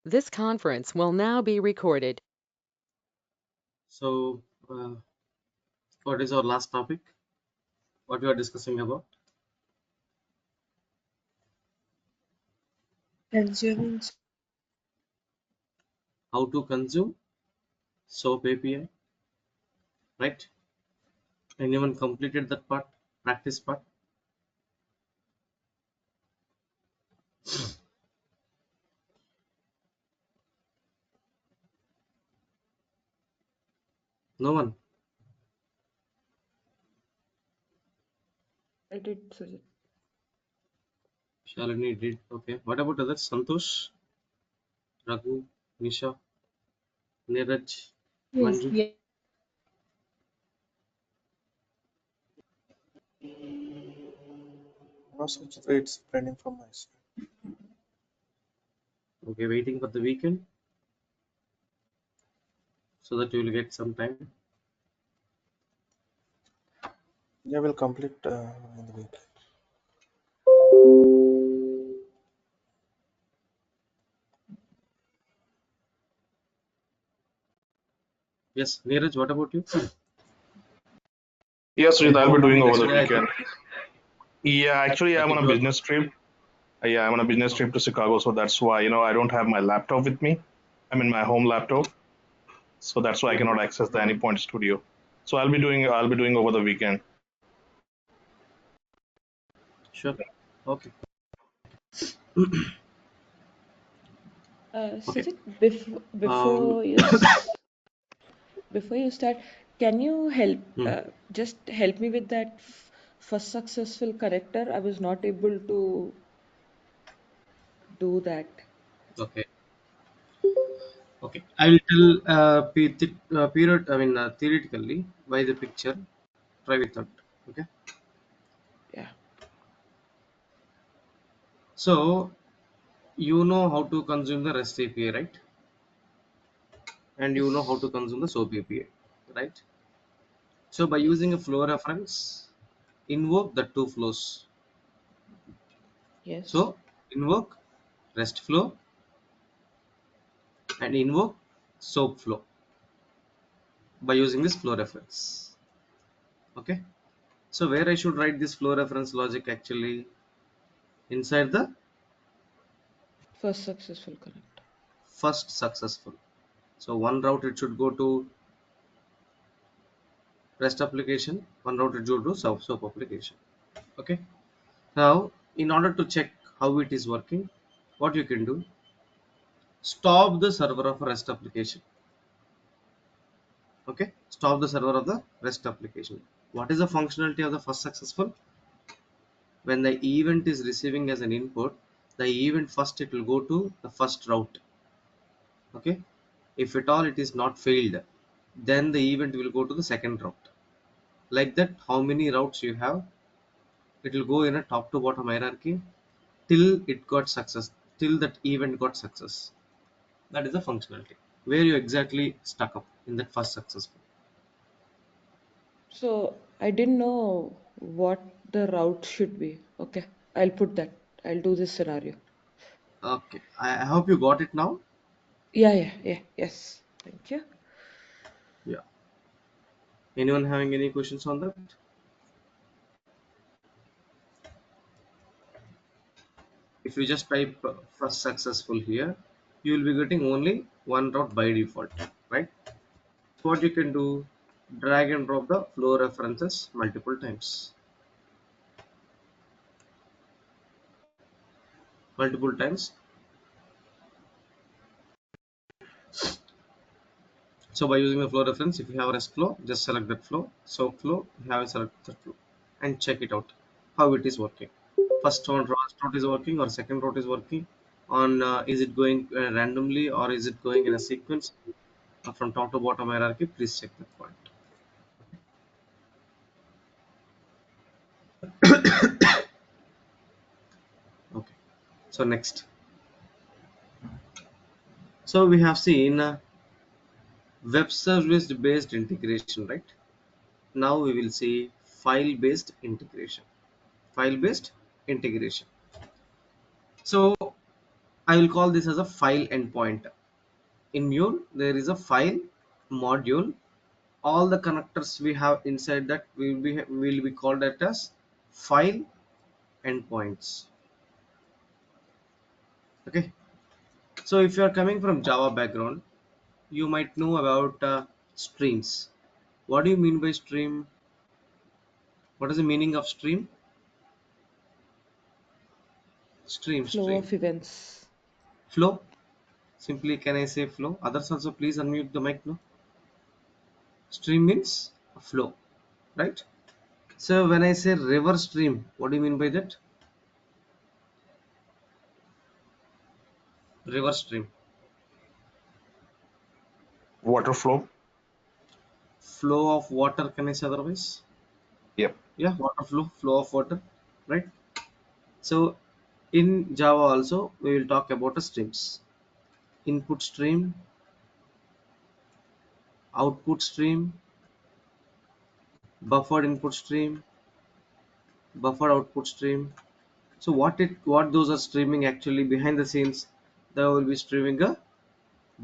This conference will now be recorded. So, what is our last topic? What we are discussing about? Consuming How to consume SOAP API, right? Anyone completed that part, practice part? No one. I did Sujit. Shalini did. Okay. What about others? Santosh, Raghu, Nisha, Neeraj, Yes, Manju? yeah. No, Sujit, it's pending from my side. Okay, waiting for the weekend so that you will get some time. Yeah, we'll complete in the week. Yes, Neeraj, what about you? Yes, Sujit, I'll be doing over the Yesterday, I weekend. think. Yeah, actually, I'm Okay, on a you are. business trip. Yeah, I'm on a business trip to Chicago, so that's why, I don't have my laptop with me. I'm in my home laptop, so that's why I Mhm. cannot access the Anypoint Studio. So I'll be doing over the weekend. Sure. Okay. Okay. Sujit, Um. before you start, can you help hmm, just help me with that first successful character? I was not able to do that. okay. Okay. I will tell period. I mean, theoretically, by the picture. Try without. Okay. Yeah. So you know how to consume the REST API, right? And you know how to Yes. consume the SOAP API, right? So by using a Yes. flow reference, invoke the two flows. Yes. So invoke REST flow and invoke SOAP flow by using this flow reference. Okay. So where I should write this flow reference logic actually inside the First successful connect. first successful. So one route it should go to REST application, one route it should go to SOAP application. Okay. Now in order to check how it is working, what you can do, stop the server of REST application. Okay, stop the server of the REST application. What is the functionality of the first successful? When the event is receiving as an input, the event first it will go to the first route. Okay, if at all it is not failed, then the event will go to the second route. Like that, how many routes you have, it will go in a top to bottom hierarchy till it got success, till that event got success. That is the functionality where you exactly stuck up in that first successful. So I didn't know what the route should be. Okay. I'll put that. I'll do this scenario. Okay, I hope you got it now. Yeah, yeah, yeah. Yes. Thank you. Yeah. Anyone having any questions on that? If you just type first successful here, you will be getting only one route by default, right? So what you can do, drag and drop the flow references multiple times. Multiple times. So by using the flow reference, if you have a REST flow, just select that flow. So flow, you have a select that flow and check it out how it is working. First one route is working or second route is working on is it going randomly or is it going in a sequence from top to bottom hierarchy? Please check that point. Okay. So next, so we have seen web service based integration, right? Now we will see file based integration. File based integration. So I I will call this as a file endpoint. In Mule, there is a file module. All the connectors we have inside that will be called that as file endpoints. Okay. So if you are coming from Java background, you might know about streams. What do you mean by stream? What is the meaning of stream? Stream, Flow stream. of events. Flow. Simply, can I say flow? Others also, please unmute the mic. No. Stream means a flow, right? So when I say river stream, what do you mean by that? River stream. Water flow. Flow of water. Can I say otherwise? Yep. Yeah, water flow. Flow of water, right? So in Java also we will talk about the streams. Input stream, output stream, buffered input stream, buffered output stream. So what those are streaming actually behind the scenes, they will be streaming a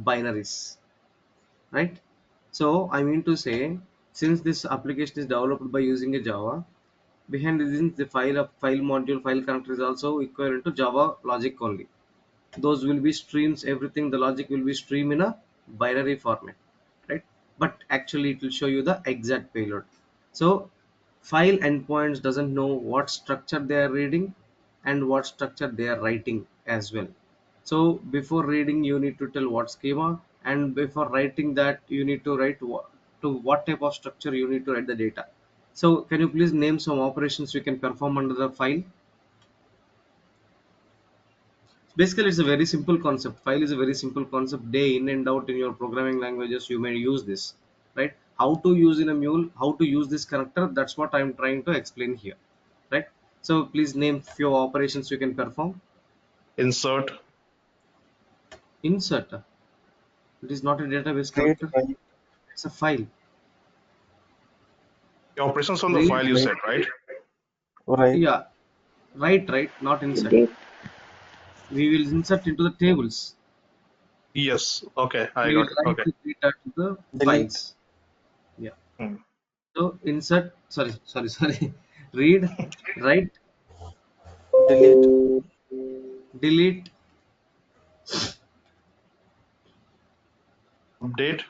binaries, right? So I mean to say, since this application is developed by using a Java, behind the scenes the file module, file connector is also equivalent to Java logic only. Those will be streams, everything, the logic will be stream in a binary format, right? But actually it will show you the exact payload. So file endpoints doesn't know what structure they are reading and what structure they are writing as well. So before reading you need to tell what schema, and before writing that you need to write to what type of structure you need to write the data. So can you please name some operations you can perform under the file? Basically it's a very simple concept. File is a very simple concept. Day in and out in your programming languages you may use this, right? How to use in a Mule, how to use this connector, that's what I'm trying to explain here, right? So please name few operations you can perform. Insert. Insert, it is not a database Read, connector, write, it's a file. The operations on the Read, file you said, right? write, yeah, right, not insert. Date. We will insert into the tables. Yes. Okay, I We will got it. write Okay. the data to the delete, files. Yeah. Hmm. So insert, sorry. Read, write, delete, delete, Update.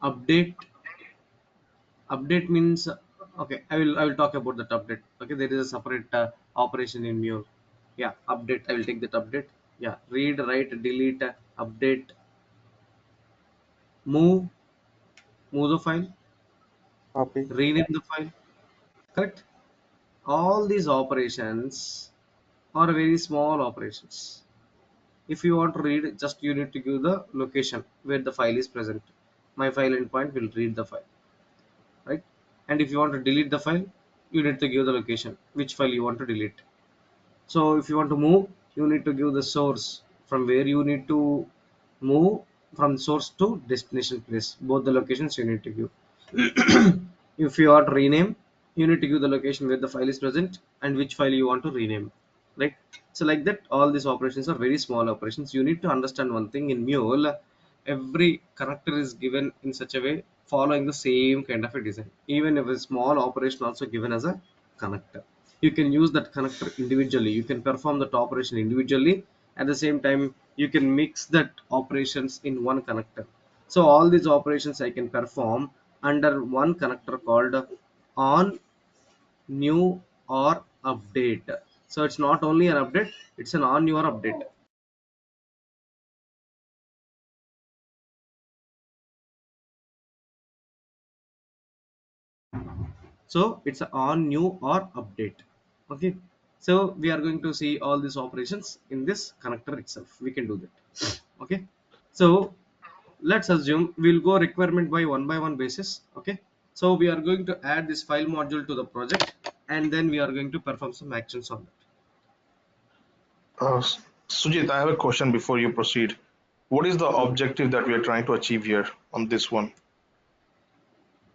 update. Update means, okay, I will talk about that update. Okay, there is a separate operation in Mule. Yeah, update, I will take that update. Yeah, read, write, delete, update, move, move the file, copy, rename the file, correct? All these operations are very small operations. If you want to read, just you need to give the location where the file is present. My file endpoint will read the file, right? And if you want to delete the file, you need to give the location which file you want to delete. So if you want to move, you need to give the source from where you need to move, from source to destination place, both the locations you need to give. If you want to rename, you need to give the location where the file is present and which file you want to rename, right? So like that, all these operations are very small operations. You need to understand one thing: in Mule every connector is given in such a way, following the same kind of a design. Even if a small operation also given as a connector, you can use that connector individually, you can perform that operation individually. At the same time you can mix that operations in one connector. So all these operations I can perform under one connector called on, new, or update. So it's not only an update, it's an on, new, or update. So it's a on, new, or update. Okay, so we are going to see all these operations in this connector itself. We can do that. Okay, so let's assume we'll go requirement by one basis. Okay, so we are going to add this file module to the project, and then we are going to perform some actions on Uh, Sujit, I have a question before you proceed. What is the that. objective that we are trying to achieve here on this one?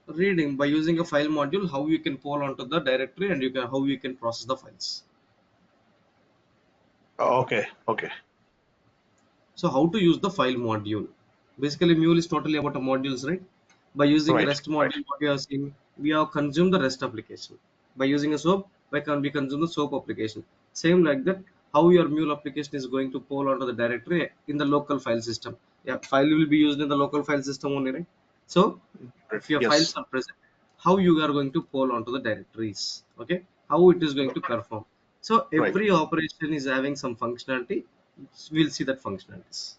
Reading by using a file module, how you can pull onto the directory, and you can how you can process the files. Okay. Okay. So how to use the file module? Basically, mule is totally about the modules, right? By using Right. REST module, what we are seeing, we have consumed the REST application. By using a SOAP, we consume the SOAP application. Same like that, how your mule application is going to pull onto the directory in the local file system. Yeah, file will be used in the local file system only, right? So Right. if your files Yes. are present, how you are going to pull onto the directories, okay? How it is going to perform. So Right. every operation is having some functionality. We'll see that functionalities.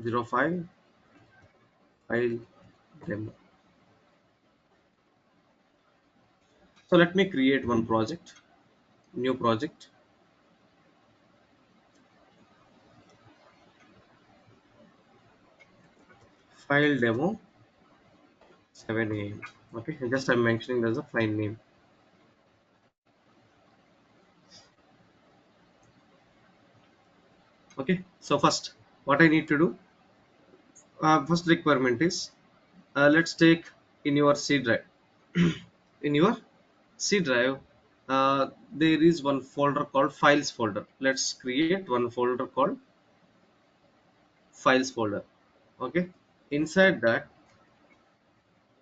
05 file demo. So let me create one project, new project, file demo 7 a.m. Okay, just I'm mentioning there's a file name. Okay, so first, what I need to do, first requirement is, let's take in your C drive. In your C drive, there is one folder called files folder. Let's create one folder called files folder. Okay, inside that,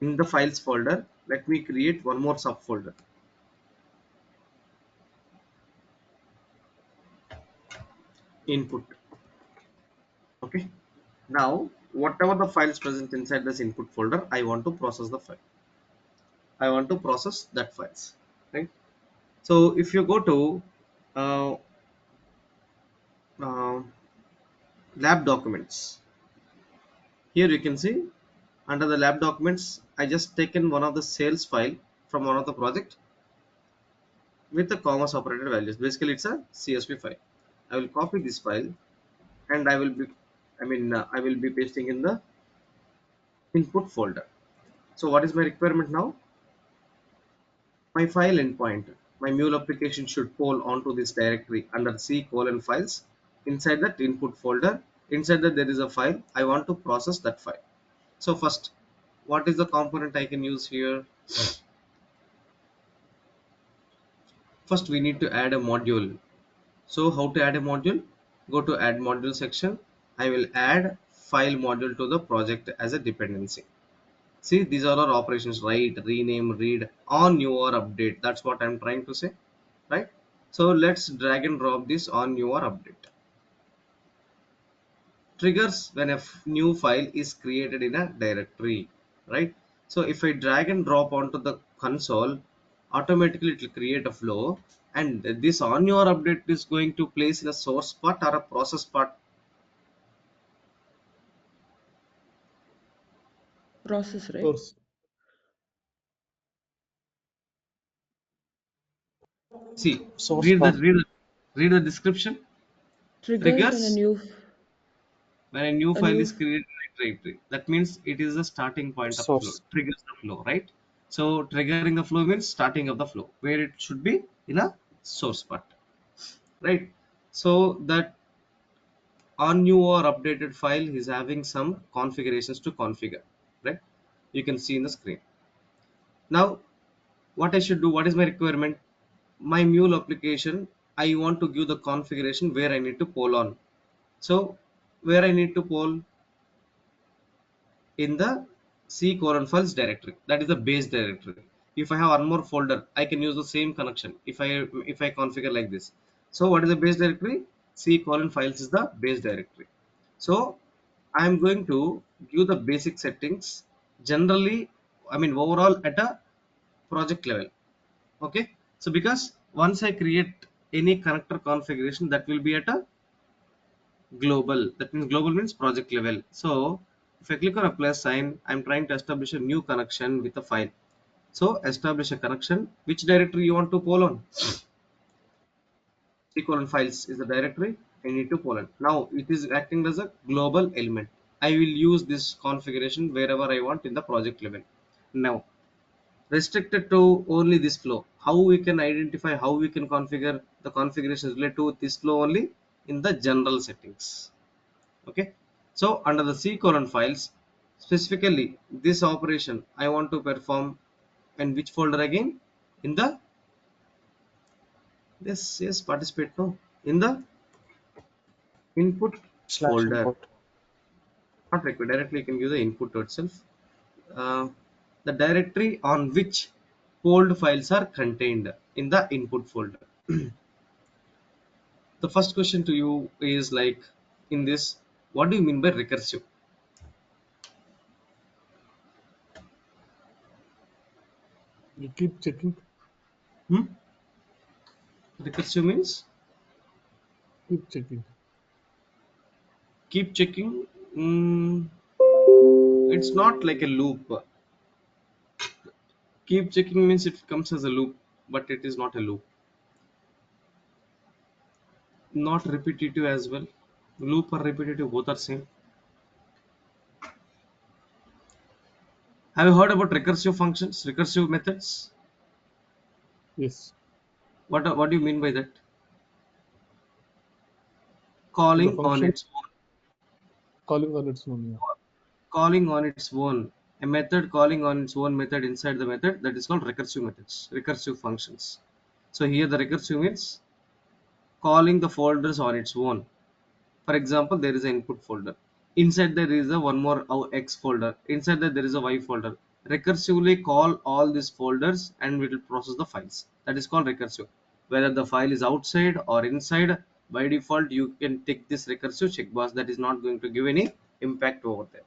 in the files folder, let me create one more subfolder, input. Okay, now whatever the files present inside this input folder, I want to process the file. I want to process that files, right? So if you go to uh, uh, lab documents, here you can see under the lab documents, I just taken one of the sales file from one of the project with the comma separated values. Basically it's a CSV file. I will copy this file and I will be pasting in the input folder. So what is my requirement now? My file endpoint, my mule application should pull onto this directory under C colon files. Inside that input folder, inside that there is a file. I want to process that file. So first, what is the component I can use here? First, we need to add a module. So how to add a module? Go to add module section. I will add file module to the project as a dependency. See, these are our operations: write, rename, read, on your update. That's what I'm trying to say, right? So let's drag and drop this on your update. Triggers when a new file is created in a directory, right? So if I drag and drop onto the console, automatically it will create a flow, and this on your update is going to place in a source part or a process part. Process, right? Source. See, Source read the part. read, read the description. Triggers when Triggers when a new a file new is created in a directory, that means it is the starting point of the flow, Source. triggers the flow, right? So triggering the flow means starting of the flow, where it should be in a source part, right? So that on new or updated file is having some configurations to configure, right? You can see in the screen. Now what I should do, what is my requirement? My mule application, I want to give the configuration where I need to poll on. So where I need to poll, in the C colon files directory. That is the base directory. If I have one more folder, I can use the same connection if I configure like this. So what is the base directory? C colon files is the base directory. So I am going to give the basic settings generally, overall at a project level. Okay. So because once I create any connector configuration, that will be at a global. That means global means project level. So if I click on a plus sign, I'm trying to establish a new connection with a file. So establish a connection. Which directory you want to pull on? C colon files is the directory I need to pull on. Now it is acting as a global element. I will use this configuration wherever I want in the project level. Now restricted to only this flow. How we can identify, how we can configure the configurations related to this flow only in the general settings. Okay, so under the C colon files, specifically this operation I want to perform And which folder again? In the, yes, participate, no, in the input Slash folder. input. Not required, directly you can use the input itself. uh, the directory on which pulled files are contained in the input folder. The first question to you is like, in this, what do you mean by recursive? You keep checking, Hmm? Recursive means keep checking. keep checking. mm, it's not like a loop. Keep checking means it comes as a loop, but it is not a loop. Not repetitive as well. Loop or repetitive, both are same. Have you heard about recursive functions, recursive methods? Yes. What do you mean by that? So the Calling on function its own. calling on its own. Yeah. Calling on its own. A method calling on its own method inside the method, that is called recursive methods, recursive functions. So here the recursive means calling the folders on its own. For example, there is an input folder. Inside there is a one more X folder. Inside that there is a Y folder. Recursively call all these folders and we will process the files. That is called recursive. Whether the file is outside or inside, by default you can take this recursive checkbox. That is not going to give any impact over there.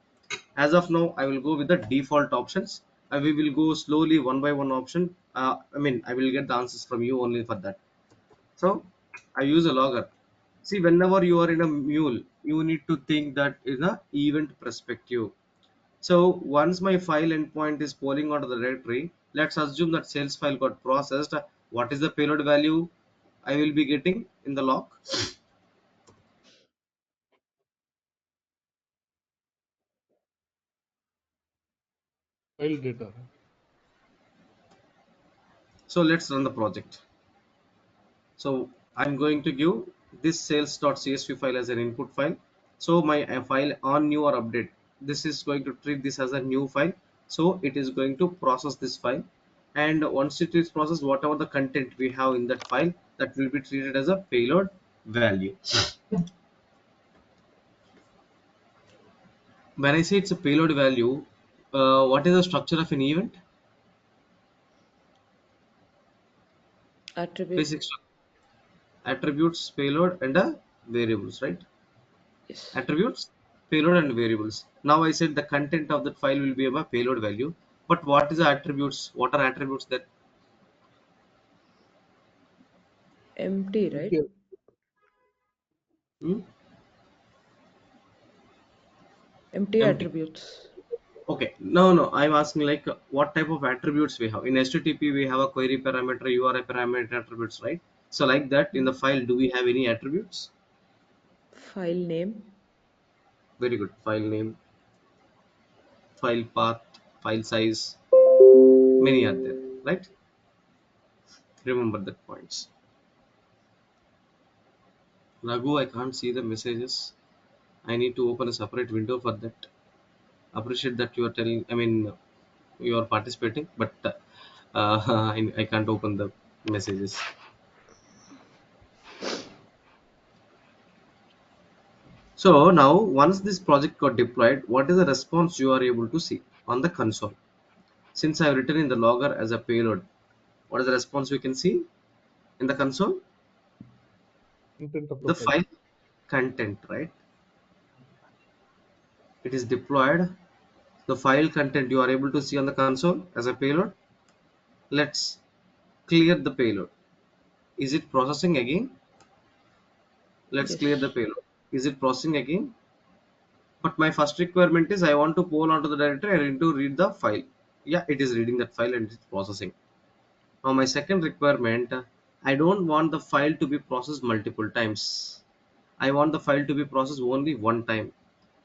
As of now, I will go with the default options. We will go slowly one by one option. I will get the answers from you only for that. So I use a logger. See, whenever you are in a mule, you need to think that in a event perspective. So once my file endpoint is polling onto the directory, let's assume that sales file got processed. What is the payload value I will be getting in the log? File data. So let's run the project. So I'm going to give this sales.csv file as an input file. So my file on new or update, this is going to treat this as a new file. So it is going to process this file, and once it is processed, whatever the content we have in that file, that will be treated as a payload value. When I say it's a payload value, what is the structure of an event? Attribute. Basic attributes, payload, and variables, right? Yes. Attributes, payload, and variables. Now I said the content of that file will be a payload value, but what is the attributes? What are attributes that? Empty, right? Okay. Hmm? Empty Empty. attributes. Okay, no, I'm asking like what type of attributes we have in HTTP. We have a query parameter, URI parameter attributes, right? So like that in the file, do we have any attributes? File name. Very good. File name, file path, file size, many are there, right? Remember that points. Raghu, I can't see the messages. I need to open a separate window for that. Appreciate that you are telling, you are participating, but I can't open the messages. So now once this project got deployed, what is the response you are able to see on the console? Since I have written in the logger as a payload, what is the response we can see in the console? Content of the The file. file content, right? It is deployed. The file content you are able to see on the console as a payload. Let's clear the payload. Is it processing again? Let's clear the Yes. payload. Is it processing again? But my first requirement is I want to pull onto the directory. I need to read the file. Yeah, it is reading that file and it's processing. Now my second requirement, I don't want the file to be processed multiple times. I want the file to be processed only one time.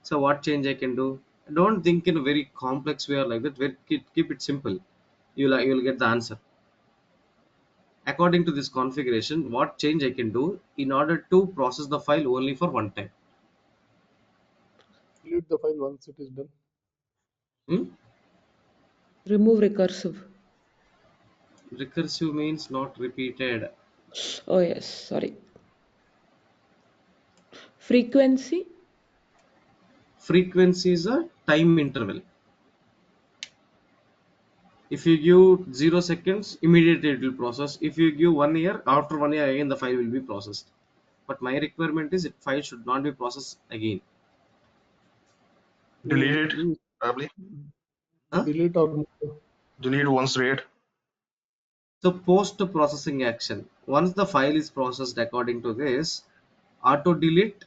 So what change I can do? Don't think in a very complex way or like that. Keep it simple. You'll get the answer. According to this configuration, what change I can do in order to process the file only for one time? Delete the file once it is done. Hmm? Remove recursive. Recursive means not repeated. Oh, yes, sorry. Frequency? Frequency is a time interval. If you give 0 seconds, immediately it will process. If you give 1 year, after 1 year again the file will be processed. But my requirement is it file should not be processed again. Delete So it, probably. Huh? delete or move. Delete once read. So post processing action. Once the file is processed according to this, auto delete.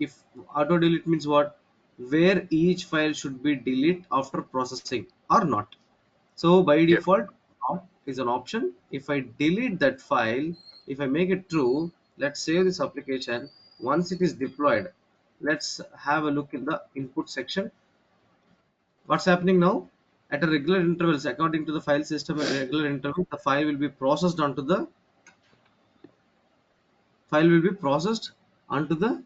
If auto delete means what? Where each file should be delete after processing or not. So by Okay. default, not is an option. If I delete that file, if I make it true, let's save this application. Once it is deployed, let's have a look in the input section. What's happening now? At a regular intervals, according to the file system, at regular intervals, the file will be processed onto the file will be processed onto the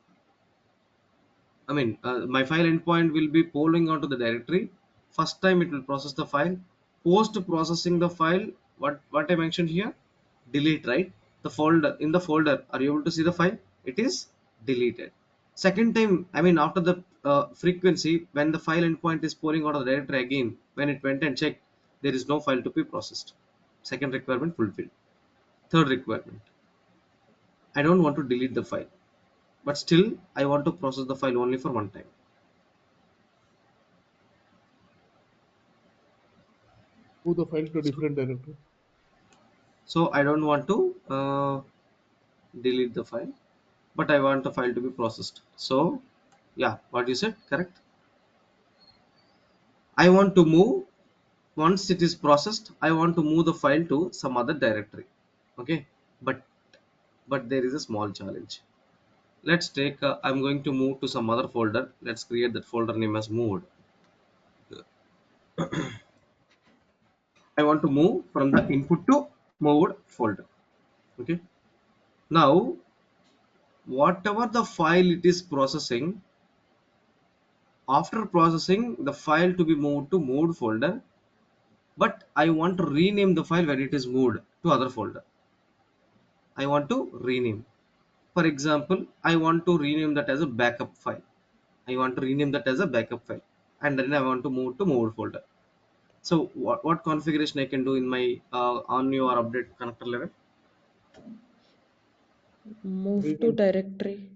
my file endpoint will be polling onto the directory. First time it will process the file. Post processing the file, what I mentioned here, delete, right? The folder in the folder, are you able to see the file? It is deleted. Second time, after the frequency, when the file endpoint is polling out of the directory again, when it went and checked, there is no file to be processed. Second requirement fulfilled. Third requirement, I don't want to delete the file, but still I want to process the file only for one time. Move the file to a different directory. So I don't want to delete the file, but I want the file to be processed. So yeah, what you said, correct. I want to move, once it is processed, I want to move the file to some other directory. Okay, but there is a small challenge. Let's take I'm going to move to some other folder. Let's create that folder name as moved. I want to move from the input to moved folder. Okay, now whatever the file it is processing, after processing the file to be moved to moved folder, but I want to rename the file when it is moved to other folder. I want to rename. For example, I want to rename that as a backup file. I want to rename that as a backup file, and then I want to move to moved folder. So what configuration I can do in my on your update connector level? Move to Rename. directory.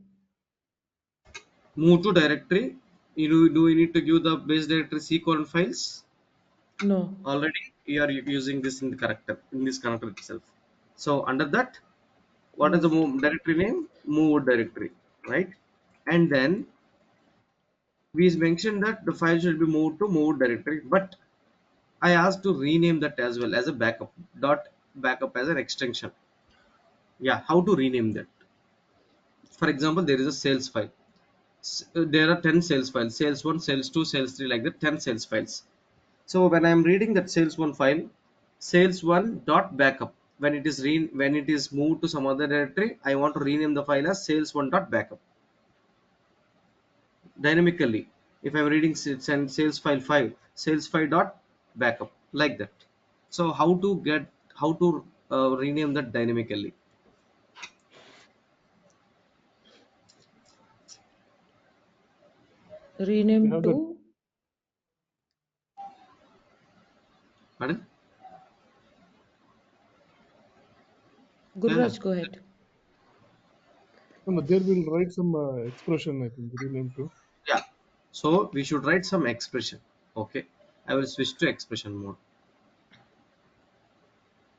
Move to directory. Do we need to give the base directory C colon files? No. Already you are using this in the connector, in this connector itself. So under that, what is the Moved. directory name? Move directory, right? And then we mentioned that the file should be moved to move directory, but I asked to rename that as well as a backup. Dot backup as an extension. Yeah, how to rename that? For example, there is a sales file. There are 10 sales files, sales 1, sales 2, sales 3, like that, 10 sales files. So when I'm reading that sales 1 file, sales 1 dot backup, when it is moved to some other directory, I want to rename the file as sales 1 dot backup dynamically. If I'm reading sales file 5, sales 5 dot backup, like that. So how to rename that dynamically? We Rename have the to Pardon? Yeah, yeah. Gururaj, go ahead. no, no, there will write some expression, I think, rename to. Yeah. So we should write some expression. Okay. I will switch to expression mode.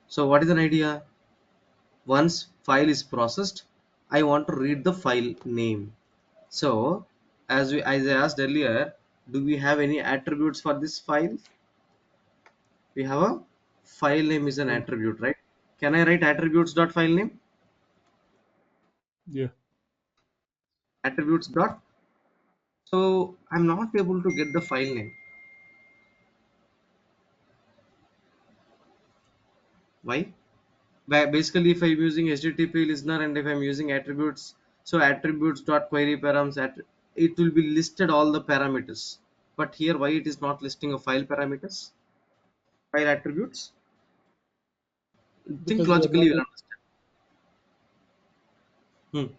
So what is an idea? Once file is processed, I want to read the file name. So as I asked earlier, do we have any attributes for this file? We have a file name is an No. attribute, right? Can I write attributes dot file name? Yeah. Attributes dot. So I'm not able to get the file name. Why? Basically, if I'm using HTTP listener and if I'm using attributes, so attributes dot query params, it will be listed all the parameters. But here, why it is not listing of file parameters, file attributes? Think because logically, you'll understand.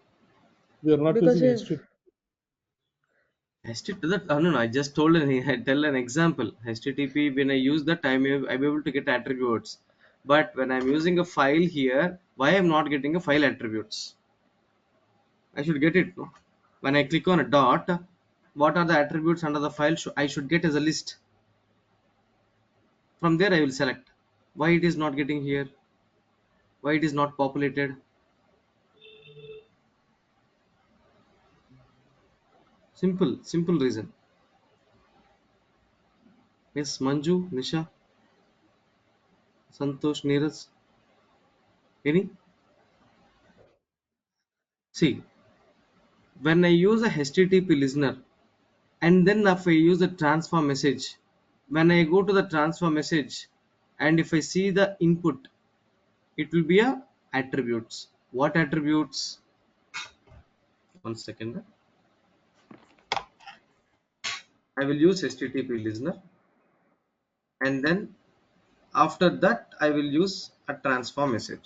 we are not Because using if HTTP. HTTP, that, no, no, I just told I tell an example. HTTP, when I use that, I'm able to get attributes. But when I'm using a file here, why I'm not getting a file attributes? I should get it. No? When I click on a dot, what are the attributes under the file I should get as a list? From there, I will select. Why it is not getting here? Why it is not populated? Simple reason. Yes, Manju, Nisha, Santosh, Neeraj, any? See, when I use a HTTP listener, and then if I use the transfer message, when I go to the transfer message, and if I see the input, it will be a attributes. What attributes? One second. I will use HTTP listener, and then after that I will use a transfer message.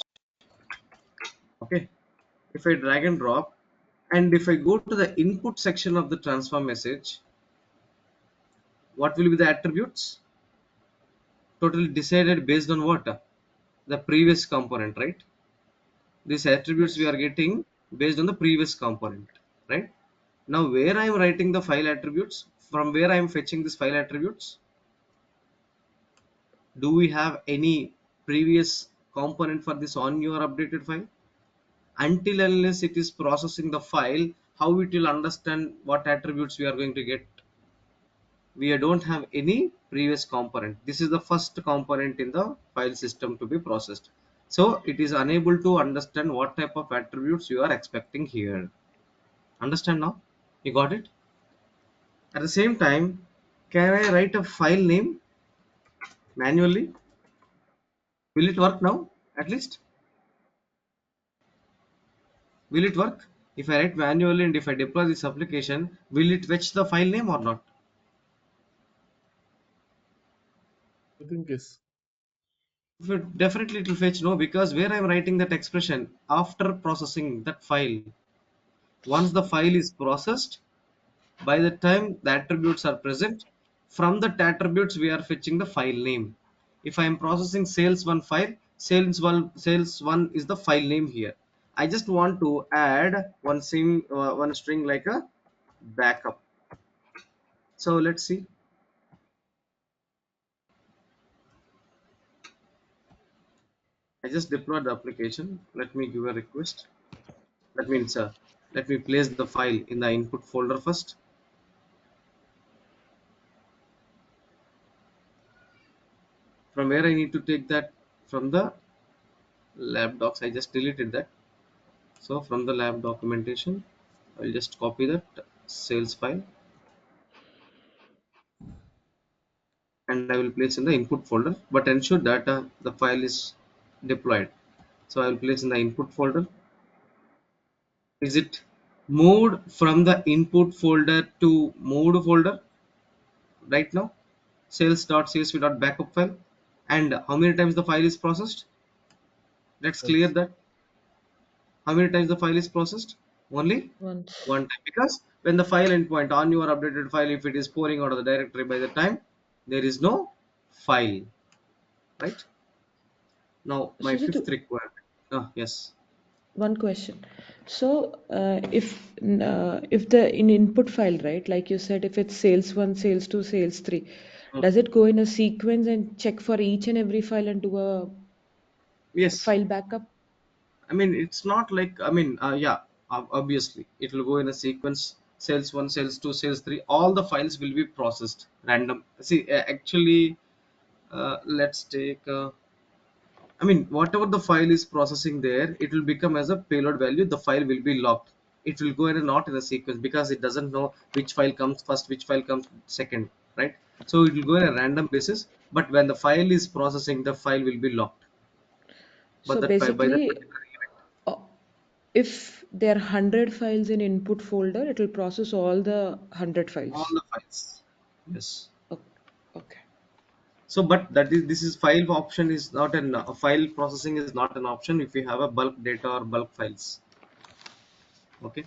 Okay. If I drag and drop, and if I go to the input section of the transfer message, what will be the attributes? Totally decided based on what? The previous component, right? These attributes we yes, are getting based on the previous component, right? Now where I am writing the file attributes, from where I am fetching this file attributes, do we have any previous component for this on your updated file? Until unless it is processing the file, how it will understand what attributes we are going to get? We don't have any previous component. This is the first component in the file system to be processed, so it is unable to understand what type of attributes you are expecting here. Understand now? You got it? At the same time, can I write a file name manually? Will it work now? At least, will it work? If I write manually and if I deploy this application, will it fetch the file name or not? I think yes. Definitely it will fetch no, because where I'm writing that expression after processing that file. Once the file is processed, by the time the attributes are present, from that attributes we are fetching the file name. If I am processing sales1 file, sales1 is the file name here. I just want to add one string like a backup. So let's see. I just deployed the application. Let me give a request. That means let me place the file in the input folder first. From where I need to take that? From the lab docs. I just deleted that. So from the lab documentation, I'll just copy that sales file and I will place in the input folder, but ensure that the file is deployed. So I will place in the input folder. Is it moved from the input folder to moved folder right now? Sales.csv.backup file. And how many times the file is processed? Let's clear Once. that. How many times the file is processed? Only once. one time, because when the file endpoint on your updated file, if it is pouring out of the directory, by the time there is no file, right? Now my Sujit, fifth requirement. Yes. one question. So, if the in input file, right, like you said, if it's sales one, sales two, sales three, Mm, does it go in a sequence and check for each and every file and do a yes. file backup? I mean, it's not like, I mean, yeah, obviously it will go in a sequence. Sales 1, sales 2, sales 3, all the files will be processed random. See, actually, let's take I mean, whatever the file is processing there, it will become as a payload value. The file will be locked. It will go in a not in a sequence, because it doesn't know which file comes first, which file comes second, right? So it will go in a random basis. But when the file is processing, the file will be locked. But So that by that basically, particular event, uh, if there are 100 files in input folder, it will process all the 100 all files. the files. Yes. Okay. Okay. So but that is, this is file option is not an file processing is not an option if you have a bulk data or bulk files. Okay.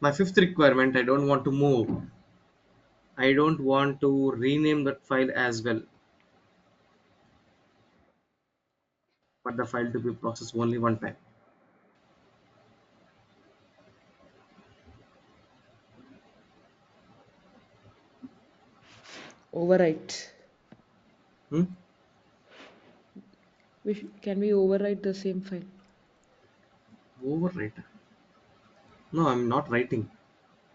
My fifth requirement, I don't want to move, I don't want to rename that file as well, but the file to be processed only one time. Overwrite. Hmm? Can we overwrite the same file? Overwrite? No, I'm not writing.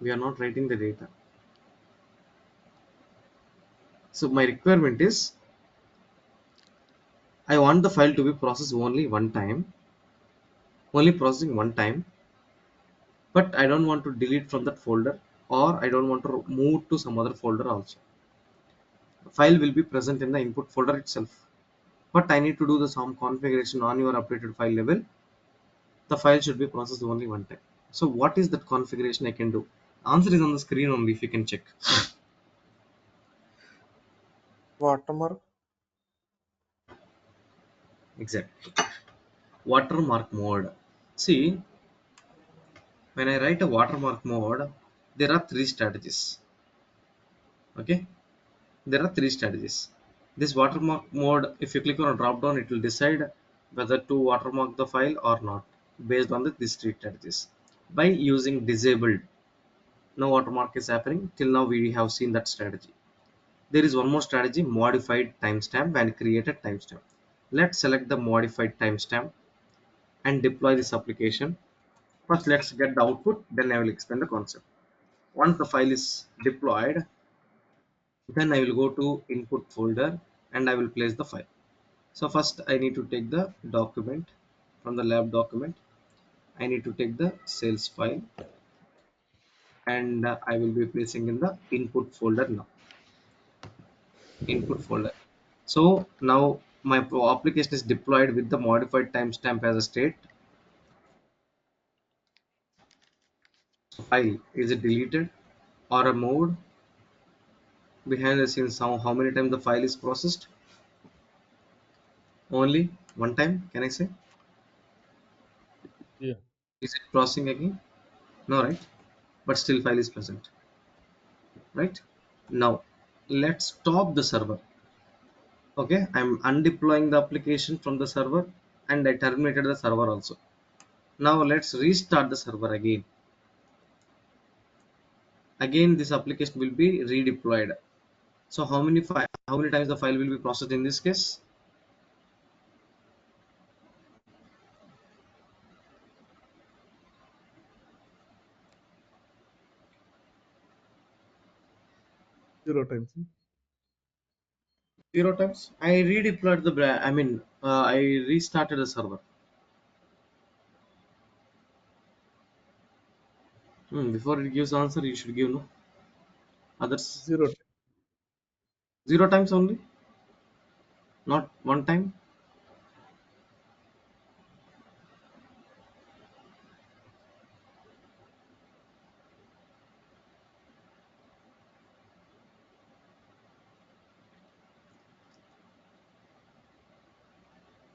We are not writing the data. So my requirement is I want the file to be processed only one time, only processing one time, but I don't want to delete from that folder or I don't want to move to some other folder also. The file will be present in the input folder itself, but I need to do the some configuration on your updated file level. The file should be processed only one time. So what is that configuration I can do? Answer is on the screen only if you can check. Watermark. Exactly. Watermark mode. See, when I write a watermark mode, there are three strategies. Okay, there are three strategies. This watermark mode, if you click on a drop down, it will decide whether to watermark the file or not based on these three strategies. By using disabled, no watermark is happening. Till now, we have seen that strategy. There is one more strategy, modified timestamp and created timestamp. Let's select the modified timestamp and deploy this application. First, let's get the output, then I will explain the concept. Once the file is deployed, then I will go to input folder and I will place the file. So first I need to take the document from the lab document. I need to take the sales file and I will be placing in the input folder now. Input folder. So now my application is deployed with the modified timestamp as a state. File is it deleted or a mode behind the scenes? How many times the file is processed? Only one time, can I say? Yeah. Is it processing again? No, right? But still file is present, right? Now let's stop the server. Okay, I'm undeploying the application from the server and I terminated the server also. Now let's restart the server again. Again this application will be redeployed. So how many times the file will be processed in this case? Zero times. Zero times. I redeployed the I restarted the server. Before it gives answer you should give no others. Zero. Zero times only, not one time.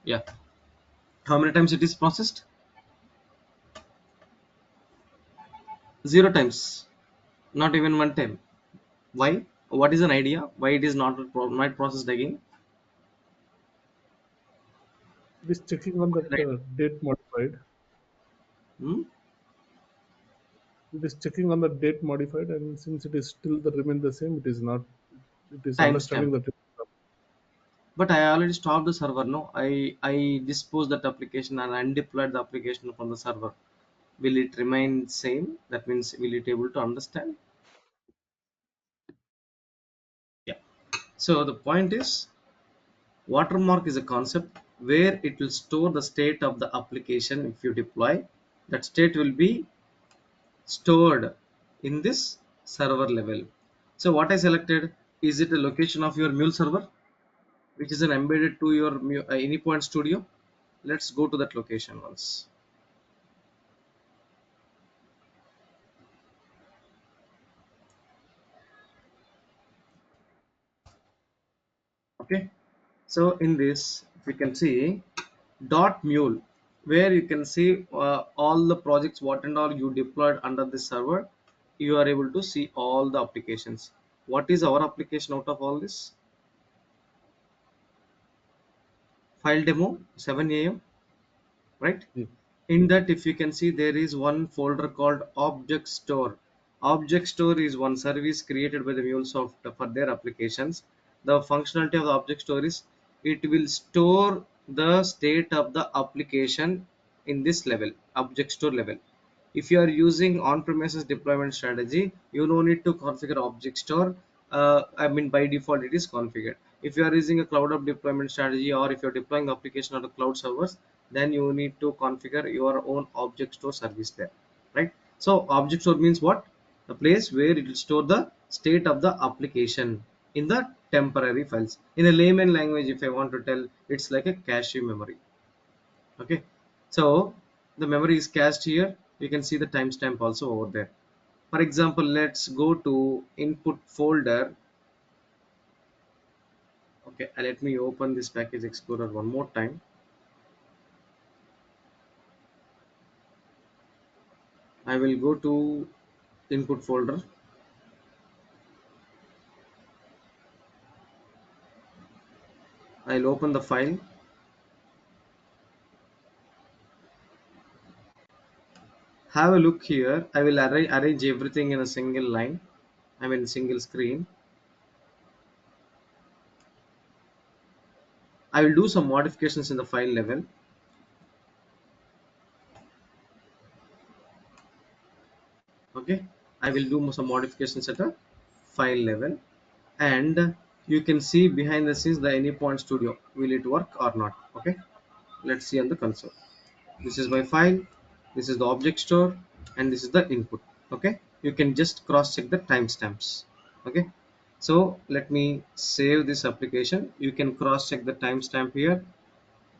Yeah, how many times it is processed? Zero times, not even one time. Why? What is an idea why it is not processed again? It is checking on that Right. date modified. Hmm? It is checking on the date modified, and since it is still the remain the same, it is not. It is Timestamp. understanding that. But I already stopped the server. No, I disposed that application and undeployed the application from the server. Will it remain same? That means will it able to understand? Yeah. So the point is, watermark is a concept where it will store the state of the application. If you deploy, that state will be stored in this server level. So what I selected, is it a location of your mule server which is an embedded to your AnyPoint Studio? Let's go to that location once. Okay, so in this we can see dot mule, where you can see all the projects what and all you deployed under this server. You are able to see all the applications. What is our application out of all this? File demo 7 a.m, right? Yes. In that, if you can see, there is one folder called object store. Object store is one service created by the MuleSoft for their applications. The functionality of the object store is it will store the state of the application in this level, object store level. If you are using on-premises deployment strategy, you don't need to configure object store. I mean, by default it is configured. If you are using a cloud of deployment strategy, or if you're deploying the application on the cloud servers, then you need to configure your own object store service there, right? So object store means what? The place where it will store the state of the application in the temporary files. In a layman language, if I want to tell, it's like a cache memory. Okay, so the memory is cached here. You can see the timestamp also over there. For example, let's go to input folder. Okay, let me open this package explorer one more time. I will go to input folder. I'll open the file. Have a look here. I will arrange everything in a single line. I mean single screen. I will do some modifications in the file level. Okay, I will do some modifications at a file level, and you can see behind the scenes the AnyPoint Studio. Will it work or not? Okay, let's see on the console. This is my file, this is the object store, and this is the input. Okay, you can just cross check the timestamps. Okay, so let me save this application. You can cross check the timestamp here.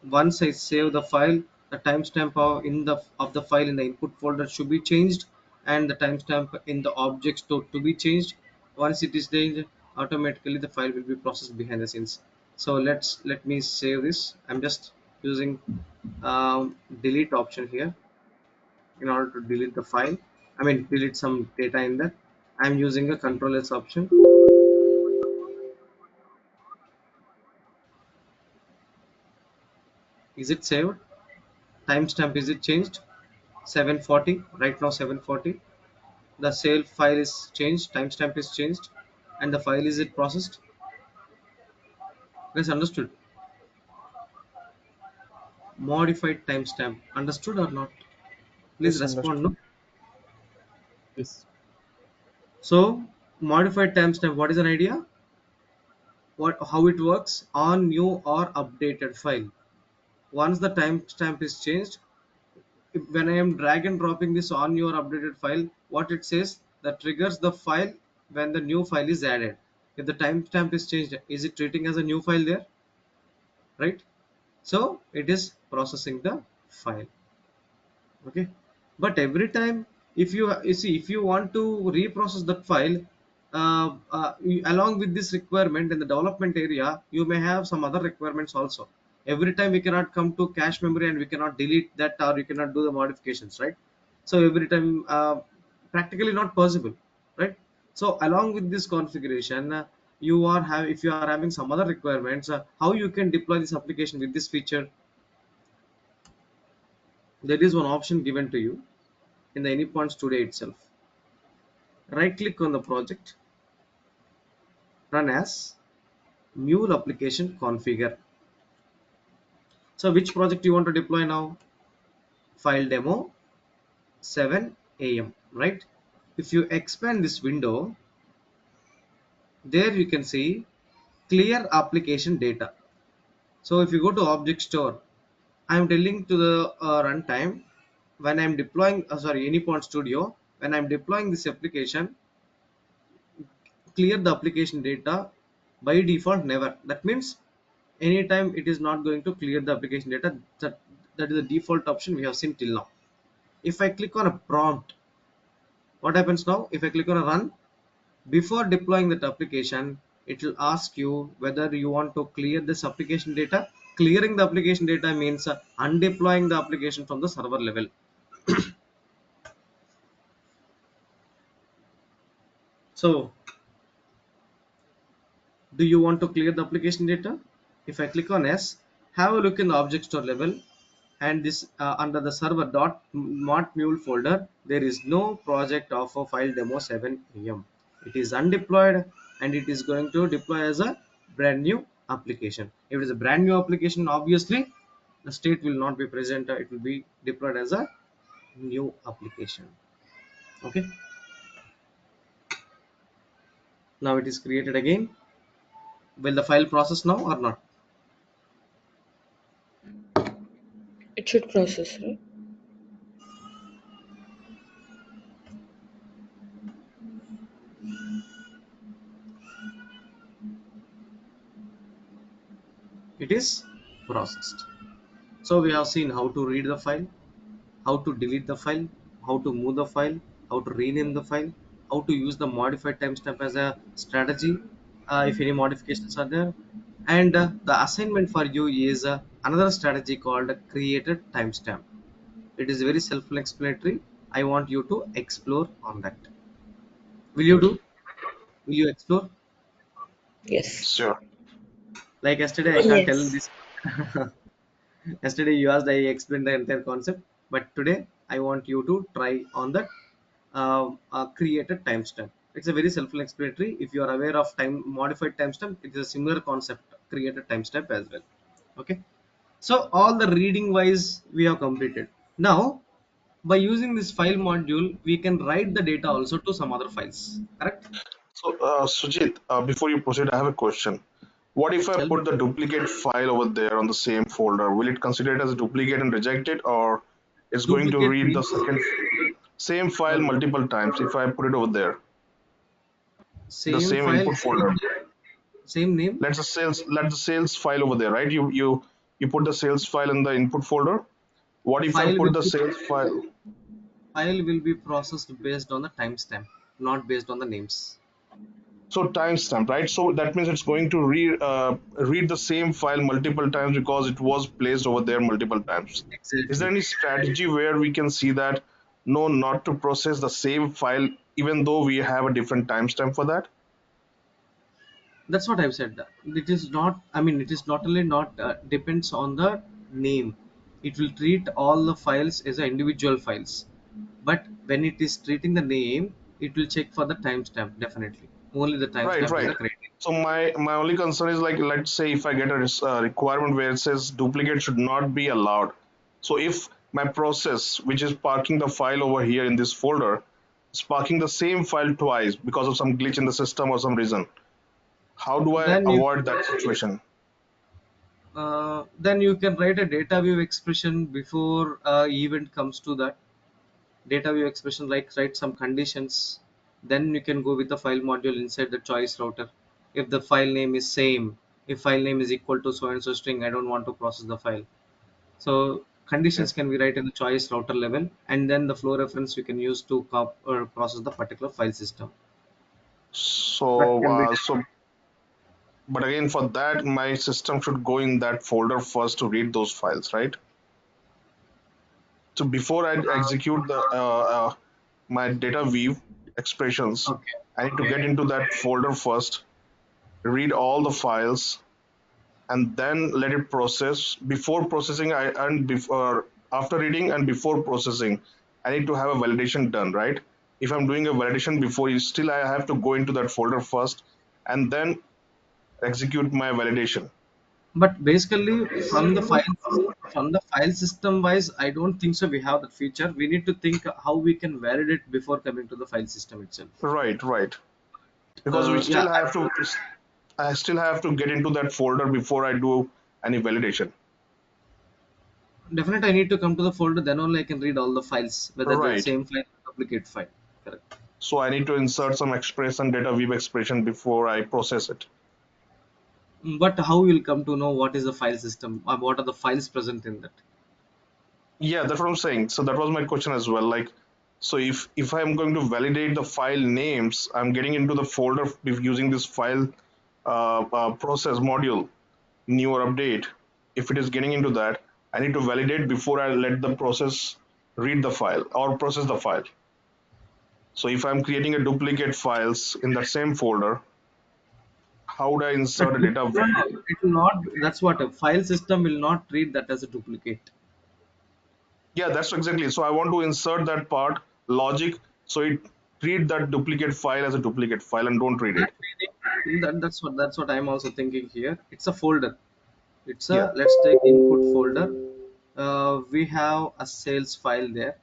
Once I save the file, the timestamp of the file in the input folder should be changed, and the timestamp in the object store to be changed. Once it is changed, automatically the file will be processed behind the scenes. So let me save this. I'm just using delete option here in order to delete the file. I mean delete some data in that. I'm using a Control S option. Is it saved? Timestamp, is it changed? 7:40 right now, 7:40. The save file is changed, timestamp is changed, and the file is it processed. Guys, understood? Modified timestamp, understood or not? Please Yes, respond. understood. No. Yes. So modified timestamp, what is an idea? What, how it works on new or updated file? Once the timestamp is changed, when I am drag and dropping this on your updated file, what it says, that triggers the file when the new file is added. If the timestamp is changed, is it treating as a new file there? Right? So it is processing the file. Okay, but every time, if you see, if you want to reprocess that file, along with this requirement in the development area, you may have some other requirements also. Every time we cannot come to cache memory and we cannot delete that, or you cannot do the modifications, right? So every time, practically not possible, right? So along with this configuration, you are have if you are having some other requirements, how you can deploy this application with this feature. There is one option given to you in the AnyPoint Studio itself. Right click on the project, run as Mule application configure. So which project you want to deploy now? File demo 7 a.m, right? If you expand this window, there you can see clear application data. So if you go to object store, I'm telling to the runtime, when I'm deploying AnyPoint Studio, when I'm deploying this application, clear the application data. By default, never. That means anytime it is not going to clear the application data. That is the default option we have seen till now. If I click on a prompt, what happens now? If I click on a run, before deploying that application, it will ask you whether you want to clear this application data. Clearing the application data means undeploying the application from the server level. So do you want to clear the application data? If I click on yes, have a look in the object store level, and this under the server dot not mule folder, there is no project of a file demo 7 am. It is undeployed, and it is going to deploy as a brand new application. If it is a brand new application, obviously the state will not be present. It will be deployed as a new application. Okay, now it is created again. Will the file process now or not? It should process, right? It is processed. So we have seen how to read the file, how to delete the file, how to move the file, how to rename the file, how to use the modified timestamp as a strategy if any modifications are there. And the assignment for you is another strategy called created timestamp. It is very self-explanatory. I want you to explore on that. Will you do? Will you explore? Yes. Sure. Like yesterday, I can't tell Yes. this. Yesterday you asked, I explained the entire concept, but today I want you to try on the created timestamp. It's a very self-explanatory. If you are aware of time modified timestamp, it is a similar concept, created timestamp as well. Okay. So all the reading wise we have completed. Now by using this file module, we can write the data also to some other files. Correct? So, Sujit, before you proceed, I have a question. What if I Tell me. put the duplicate file over there on the same folder? Will it consider it as a duplicate and reject it, or it's going to Duplicate read the means same file uh, multiple times if I put it over there, the same same file, input folder? same name. Let the sales file over there, right? You put the sales file in the input folder. What if I File put will the be sales file? file will be processed based on the timestamp, not based on the names. So timestamp, right? So that means it's going to read the same file multiple times because it was placed over there multiple times. Is there Exactly. any strategy where we can see that no, not to process the same file even though we have a different timestamp for that? That's what I've said. It is not. I mean, it is not only not depends on the name. It will treat all the files as a individual files. But when it is treating the name, it will check for the timestamp. Definitely, only the Right, timestamp is right. a criteria. So my only concern is like, let's say if I get a requirement where it says duplicate should not be allowed. So if my process, which is parking the file over here in this folder, is parking the same file twice because of some glitch in the system or some reason, how do I Then you avoid that situation? then you can write a data view expression before event comes to that data view expression, like write some conditions. Then you can go with the file module inside the choice router. If the file name is same, if file name is equal to so and so string, I don't want to process the file. So Okay. conditions can be write in the choice router level, and then the flow reference you can use to or process the particular file system. That So can be but again for that my system should go in that folder first to read those files, right? So before I execute the my data view expressions, okay. I need to Okay. get into that folder first, read all the files, and then let it process. Before processing, I and before after reading and before processing, I need to have a validation done, right? If I'm doing a validation before, still I have to go into that folder first and then execute my validation. But basically from the file system wise, I don't think so we have that feature. We need to think how we can validate before coming to the file system itself. Right, right. Because we Yeah, still have to, I still have to get into that folder before I do any validation. definitely I need to come to the folder, then only I can read all the files, whether the Right. same file or duplicate file. Correct. So I need to insert some expression, data view expression before I process it. But how will come to know what is the file system or what are the files present in that? Yeah, that's what I'm saying. So that was my question as well. Like, so if I'm going to validate the file names, I'm getting into the folder using this file process module, new or update, if it is getting into that, I need to validate before I let the process read the file or process the file. So if I'm creating a duplicate files in that same folder, how would I insert a data? No, no, it will not. That's what a file system will not treat that as a duplicate. Yeah, that's exactly. So I want to insert that part logic so it treat that duplicate file as a duplicate file and don't read it. That's what I'm also thinking here. It's a folder. It's Yeah, a, let's take input folder. We have a sales file there.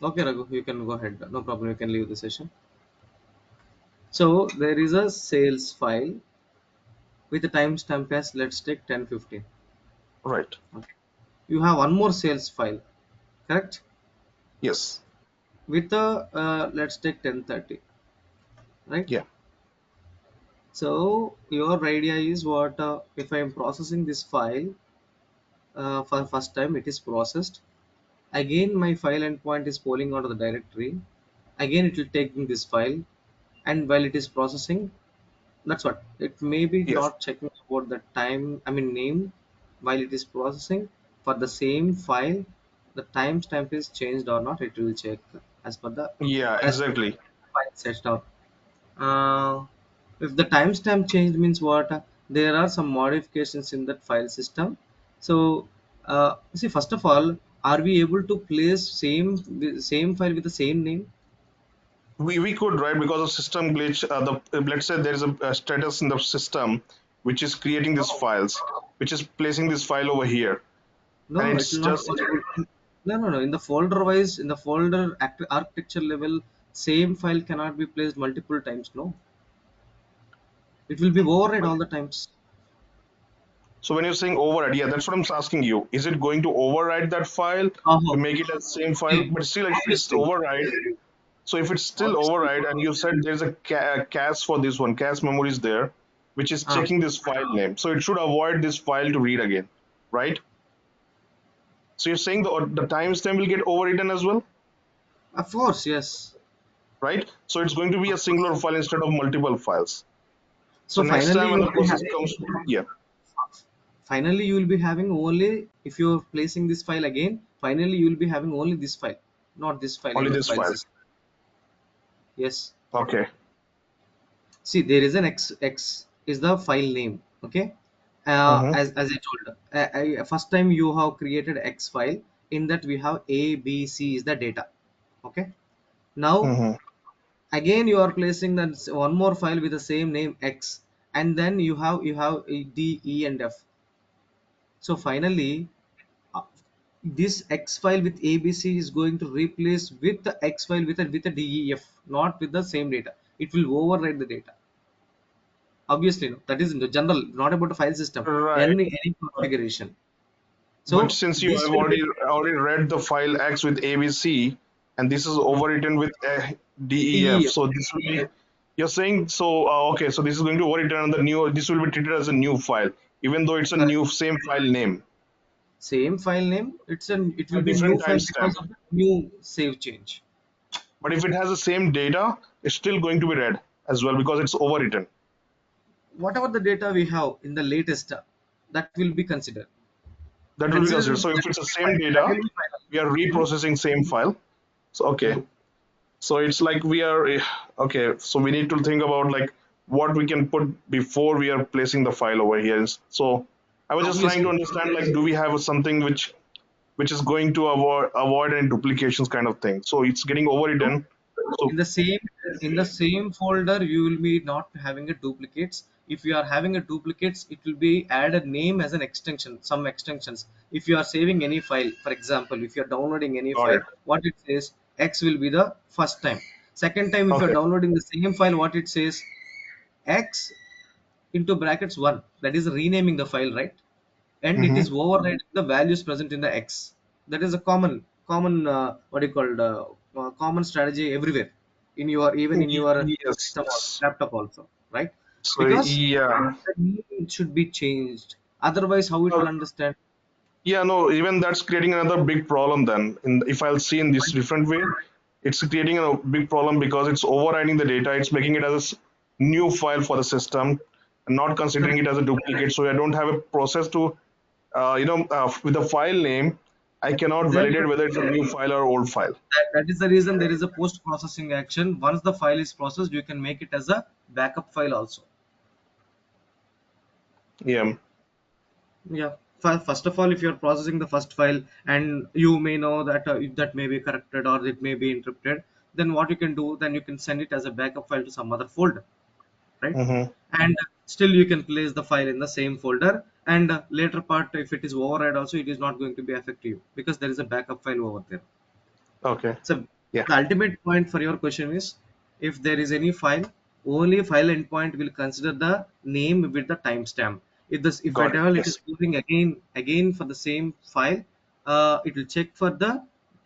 Okay, Raghu, you can go ahead. No problem. You can leave the session. So there is a sales file with a timestamp as, let's take 10:15. right. Okay. You have one more sales file, correct? Yes. With a let's take 10:30, right? Yeah. So your idea is what, if I am processing this file for the first time, it is processed. Again, my file endpoint is polling out of the directory. Again, it will take in this file, and while it is processing, that's what it may be Yes. not checking about the time. I mean name while it is processing for the same file. The timestamp is changed or not. It will check as per the Yeah, as per exactly. the file set down. If the timestamp changed means what? There are some modifications in that file system. So, see, first of all, are we able to place same file with the same name? We could, right, because of system glitch. Let's say there is a status in the system which is creating these No, files, which is placing this file over here, no, and no, it it's will not. just No, no, no. In the folder wise, in the folder architecture level, same file cannot be placed multiple times. No, it will be override all the times. so when you're saying override, yeah, that's what I'm asking you. Is it going to override that file to Uh-huh. make it as same file? See, But still, if it's obviously, override, so if it's still obviously. override, and you said there's a cache for this one, cache memory is there, which is Uh, checking this file name. So it should avoid this file to read again, right? So you're saying the timestamp will get overwritten as well, of course, yes. right? So it's going to be a singular file instead of multiple files. So So next finally, time you when will the be process having. comes, yeah, Finally, you will be having only if you're placing this file again. Finally, you will be having only this file, not this file only in the this file file. system. Yes. Okay. See, there is an x is the file name. Okay. Mm-hmm. As I told, first time you have created X file. In that we have A, B, C is the data. Okay. Now Mm-hmm. again you are placing that one more file with the same name X, and then you have a D, E, and F. So finally, uh, this X file with ABC is going to replace with the X file with a DEF, not with the same data. It will override the data. Obviously, no, that is in the general, not about the file system. Right. Any configuration. But So since you this have will be already read the file X with ABC, and this is mm, overwritten with DEF, DEF. so this will be you're saying so. Okay, so this is going to overwritten on the new. This will be treated as a new file, even though it's a Correct. new same file name, Same file name. It will a be new different file timestamp. because of the new save change. But if it has the same data, it's still going to be read as well because it's overwritten. Whatever the data we have in the latest, that will be considered. That will be considered. Considering So that if it's the will be same fine. That data, will be final. we are Hmm? reprocessing same file. So okay, Hmm. so it's like we are okay. So we need to think about like what we can put before we are placing the file over here. So I was just trying to Obviously, understand like do we have something which is going to avoid any duplications kind of thing. So it's getting no. overwritten. So In the same folder, you will be not having a duplicates. If you are having a duplicates, it will be added name as an extension. Some extensions. If you are saving any file, for example, if you are downloading any got file, it. what it says X will be the first time. Second time, if you are Okay. downloading the same file, what it says X into brackets 1, that is renaming the file, right? And it Mm-hmm. is overriding the values present in the X. That is a common what do you call common strategy everywhere in your, even in your system or Yes. laptop also, right? So Because yeah. the name should be changed. Otherwise, how it Uh, will understand? Yeah, no, even that's creating another big problem then. If I'll see in this different way, it's creating a big problem because it's overriding the data. It's making it as new file for the system, not considering it as a duplicate. So I don't have a process to, with the file name, I cannot Then validate whether it's a new file or old file. that is the reason there is a post processing action. Once the file is processed, you can make it as a backup file also. Yeah. Yeah. First of all, if you're processing the first file and you may know that that may be corrected or it may be interrupted, then what you can do, then you can send it as a backup file to some other folder, right? Mm-hmm. And still you can place the file in the same folder, and later part, if it is override also, it is not going to be affect you because there is a backup file over there. Okay. So Yeah. the ultimate point for your question is, if there is any file, only file endpoint will consider the name with the timestamp. If Got at it. all it is Yes. moving again for the same file, it will check for the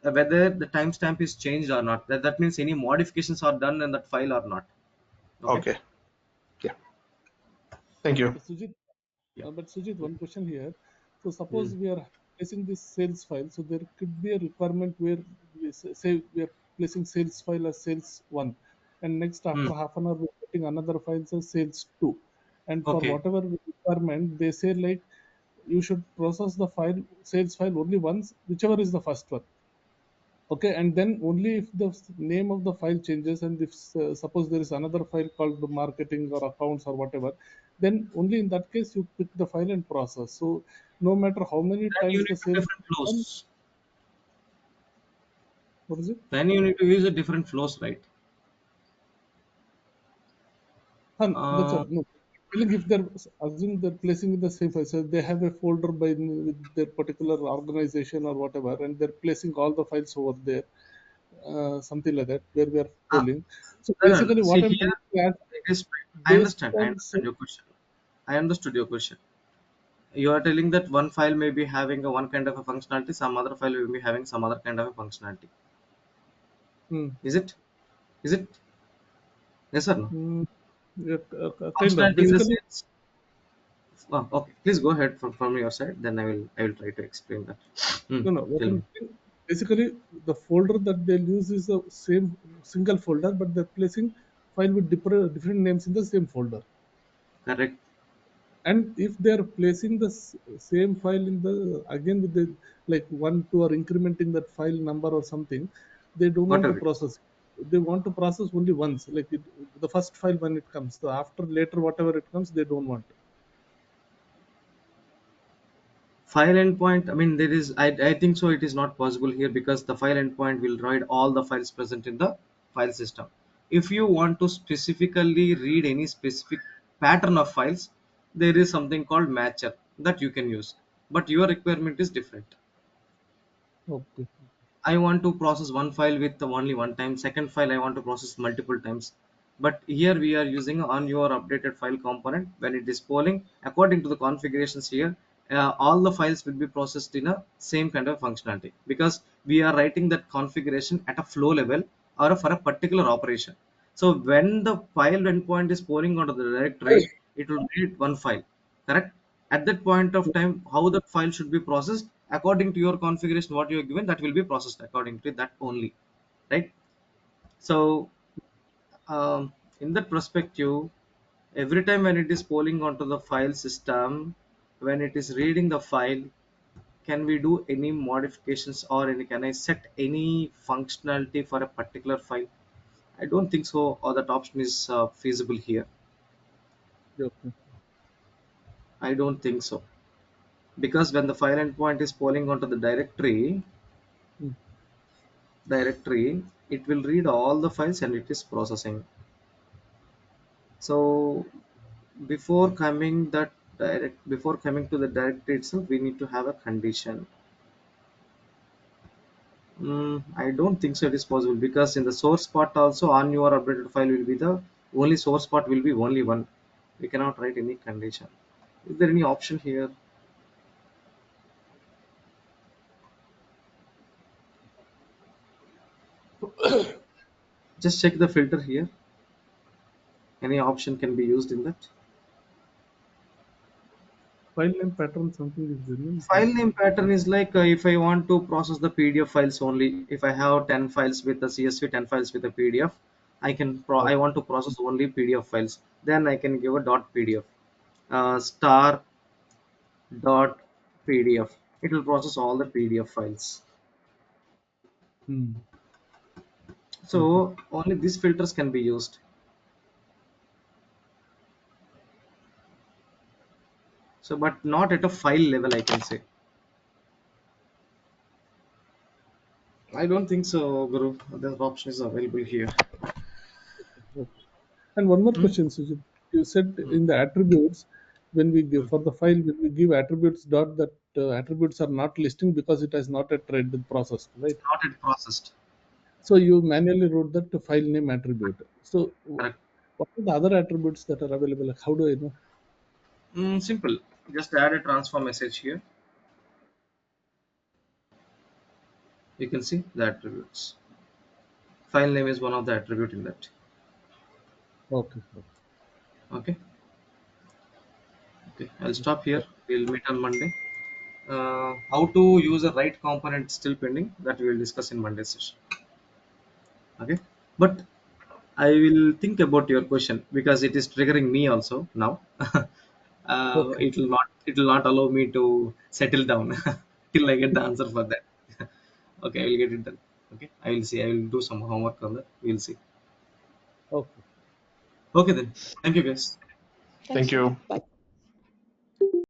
whether the timestamp is changed or not. That means any modifications are done in that file or not. Okay. Okay. Yeah. Thank you. Sujit, Yeah. but Sujit, one question here. So suppose Mm. we are placing this sales file, so there could be a requirement where we say we are placing sales file as sales one, and next Mm. after half an hour we're putting another file as sales two, and for Okay. whatever requirement they say like you should process the file sales file only once, whichever is the first one. Okay, and then only if the name of the file changes, and if suppose there is another file called the marketing or accounts or whatever, then only in that case you pick the file and process. So no matter how many Then you times need the to sales different done, flows. what is it? Then you need to use a different flows, right? That's Uh, what. No, telling if they're assume they're placing in the same file, so they have a folder by with their particular organization or whatever, and they're placing all the files over there, something like that, where we are uh, polling. So no, no. basically, See what I'm here, trying to ask, it is. I based understand. I on understand your question. I understood your question. You are telling that one file may be having a one kind of a functionality, some other file will be having some other kind of a functionality. hmm, Is it? Is it? Yes or no? hmm, yeah, kind of Functionality in the basically. sense. Oh, okay. Please go ahead from your side. Then I will try to explain that. No, no. What Tell me. I'm saying, basically, the folder that they'll use is the same single folder, but they're placing file with different names in the same folder. Correct. And if they're placing the same file in the again with the like 1, 2 or incrementing that file number or something, they don't want to Whatever it is. process. They want to process only once, like the first file when it comes. So after later, whatever it comes, they don't want. File endpoint, I mean, there is, I think so, it is not possible here because the file endpoint will read all the files present in the file system. If you want to specifically read any specific pattern of files, there is something called matcher that you can use, but your requirement is different. Okay. I want to process one file with only one time. Second file I want to process multiple times. But here we are using on your updated file component. When it is polling, according to the configurations here, all the files will be processed in a same kind of functionality because we are writing that configuration at a flow level or for a particular operation. So when the file endpoint is pouring onto the directory, it will read one file, correct? At that point of time, how that file should be processed according to your configuration, what you are given, that will be processed according to that only, right? So in that perspective, every time when it is polling onto the file system, when it is reading the file, can we do any modifications or any, can I set any functionality for a particular file? I don't think so, or that option is feasible here. Okay. I don't think so, because when the file endpoint is polling onto the Hmm. directory, it will read all the files and it is processing. So before coming to the directory itself, we need to have a condition. I don't think so it is possible because in the source part also on your updated file will be the only source part will be only one. We cannot write any condition. Is there any option here? Just check the filter here. Any option can be used in that. File name pattern something is there. No? File name pattern is like if I want to process the PDF files only, if I have 10 files with the CSV, 10 files with the PDF, I want to process only PDF files. Then I can give a dot PDF, star dot PDF. It will process all the PDF files. Hmm. So only these filters can be used. So, but not at a file level, I can say. I don't think so, Guru. The option is available here. Okay. And one more Hmm? question, Sujit. You said Hmm. in the attributes, when we Hmm. give for the file, when we give attributes dot, that attributes are not listing because it has not yet read the processed, right? Not yet processed. So you manually wrote that to file name attribute. So Correct. what are the other attributes that are available? Like how do I know? Simple. Just add a transfer message here. You can see the attributes. File name is one of the attribute in that. Okay. Okay. Okay. I'll stop here. We'll meet on Monday. How to use a right component still pending. That we will discuss in Monday session. Okay. But I will think about your question because it is triggering me also now. Okay. It will not allow me to settle down till I get the answer for that. Okay, I will get it done. Okay, I will see. I will do some homework on that. We'll see. Okay. Okay then. Thank you guys. Thanks, Thank Sujit. you. Bye.